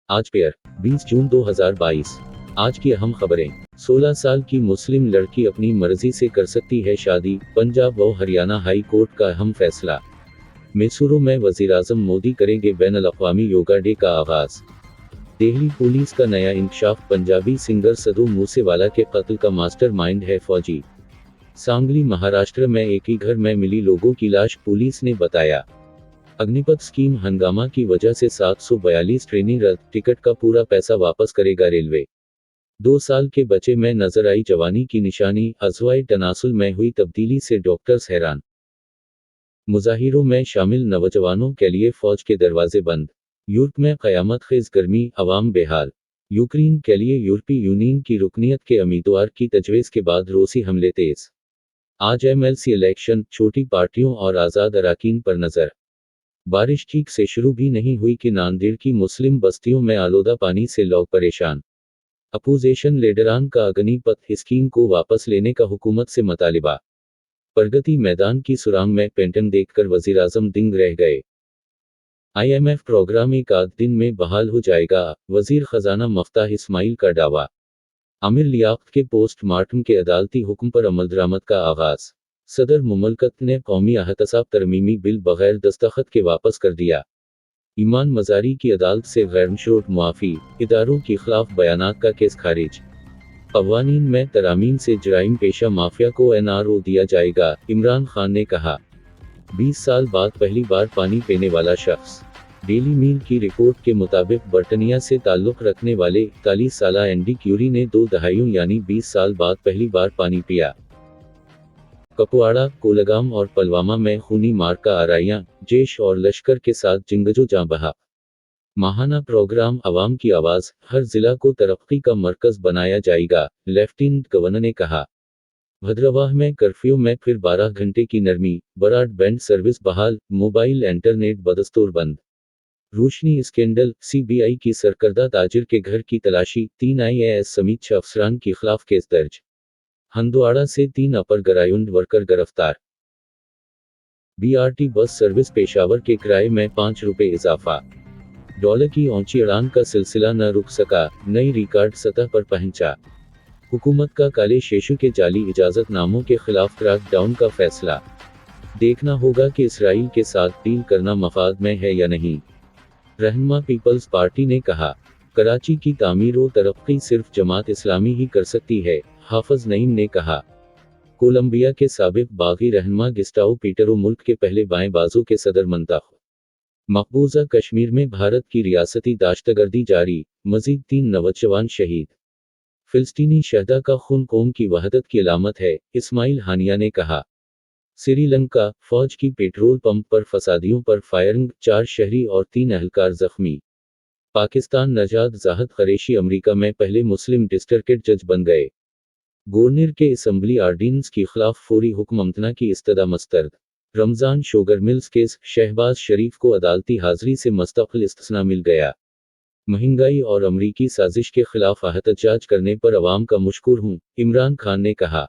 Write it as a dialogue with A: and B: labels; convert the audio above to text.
A: आज पेयर 20 जून 2022। आज की अहम खबरें। 16 साल की मुस्लिम लड़की अपनी मर्जी से कर सकती है शादी, पंजाब व हरियाणा हाई कोर्ट का अहम फैसला। मैसूरू में वज़ीर-आज़म मोदी करेंगे बैनुल-अक़वामी योगा डे का आगाज। दिल्ली पुलिस का नया इंकशाफ, पंजाबी सिंगर सदू मूसेवाला के कत्ल का मास्टरमाइंड है फौजी। सांगली महाराष्ट्र में एक ही घर में मिली लोगों की लाश, पुलिस ने बताया। अग्निपथ स्कीम हंगामा की वजह से 742 ट्रेनें रद्द, टिकट का पूरा पैसा वापस करेगा रेलवे। 2 साल के बच्चे में नजर आई जवानी की निशानी, अज़वाए तनासुल में हुई तब्दीली से डॉक्टर्स हैरान। मुजाहिरों में शामिल नौजवानों के लिए फौज के दरवाजे बंद। यूरोप में क़यामत खेज़ गर्मी, अवाम बेहाल। यूक्रेन के लिए यूरोपीय यूनियन की रुकनियत के उम्मीदवार की तजवीज़ के बाद रूसी हमले तेज। आज एमएलसी इलेक्शन, छोटी पार्टियों और आज़ाद अराकीन पर नज़र। बारिश ठीक से शुरू भी नहीं हुई कि नांदेड़ की मुस्लिम बस्तियों में आलोदा पानी से लोग परेशान। अपोजिशन लीडरान का अग्निपथ स्कीम को वापस लेने का हुकूमत से मुतालिबा। प्रगति मैदान की सुरंग में पेंटिंग देखकर वज़ीर-आज़म दंग रह गए। IMF प्रोग्राम एक आध दिन में बहाल हो जाएगा, वज़ीर ख़जाना मफ्ताह इस्माइल का दावा। आमिर लियाक़त के पोस्टमार्टम के अदालती हुक्म पर अमलदरामद का आगाज़। सदर मुमलकत ने कौमी एहतसाब तरमीमी बिल बगैर दस्तखत के वापस कर दिया। ईमान मज़ारी की अदालत से गैरमशरूत मुआफ़ी, इदारों के खिलाफ बयानात का केस खारिज। क़वानीन में तरामीम से जराइम पेशा माफिया को NRO दिया जाएगा, इमरान खान ने कहा। 20 साल बाद पहली बार पानी पीने वाला शख्स। डेली मील की रिपोर्ट के मुताबिक बर्तानिया से ताल्लुक़ रखने वाले 41 साला एंडी क्यूरी ने 2 दहाइयों यानी 20 साल बाद पहली बार पानी पिया। कुपवाड़ा, कोलगाम और पुलवामा में खूनी मारका आराइयां, जैश और लश्कर के साथ जिंगजो जां बहा। माहाना प्रोग्राम अवाम की आवाज़, हर जिला को तरक्की का मरकज़ बनाया जाएगा, लेफ्टिनेंट गवर्नर ने कहा। भद्रवाह में कर्फ्यू में फिर 12 घंटे की नरमी, ब्रॉडबैंड सर्विस बहाल, मोबाइल इंटरनेट बदस्तूर बंद। रोशनी स्कैंडल, CBI की सरकर्दा ताजिर के घर की तलाशी, 3 IAS समेत 6 अफसरान के खिलाफ केस दर्ज। हंदवाड़ा से 3 अपर ग्राउंड वर्कर गिरफ्तार। BRT बस सर्विस पेशावर के किराए में 5 रुपये इजाफा। डॉलर की ऊंची उड़ान का सिलसिला न रुक सका, नई रिकॉर्ड सतह पर पहुंचा। हुकूमत का काले शेषु के जाली इजाजतनामों के खिलाफ क्रैकडाउन का फैसला। देखना होगा कि इसराइल के साथ डील करना मफाद में है या नहीं। रहनुमा पीपल्स पार्टी ने कहा। कराची की तामीर व तरक्की सिर्फ जमात इस्लामी ही कर सकती है, हाफिज नईम ने कहा। कोलंबिया के साबिक बागी रहनुमा गुस्टावो पेट्रो मुल्क के पहले बाएं बाजू के सदर मंतखब। मकबूजा कश्मीर में भारत की रियासती दाश्तगर्दी जारी, मजीद 3 नौजवान शहीद। फिलिस्तीनी शहदा का खून कौम की वहदत की अलामत है, इस्माइल हानिया ने कहा। श्रीलंका, फौज की पेट्रोल पंप पर फसादियों पर फायरिंग, 4 शहरी और 3 एहलकार जख्मी। पाकिस्तान नजात ज़ाहिद कुरैशी अमेरिका में पहले मुस्लिम डिस्ट्रिक्ट जज बन गए। गवर्नर के असम्बली आर्डिनेंस के खिलाफ फौरी हुक्म अमतना की इस्तदा मुस्तरद। Ramzan sugar mills case, Shahbaz Sharif को अदालती हाजिरी से मुस्तकिल इस्तिस्ना मिल गया। महंगाई और अमरीकी साजिश के खिलाफ एहतजाज करने पर अवाम का मशकूर हूँ, इमरान खान ने कहा।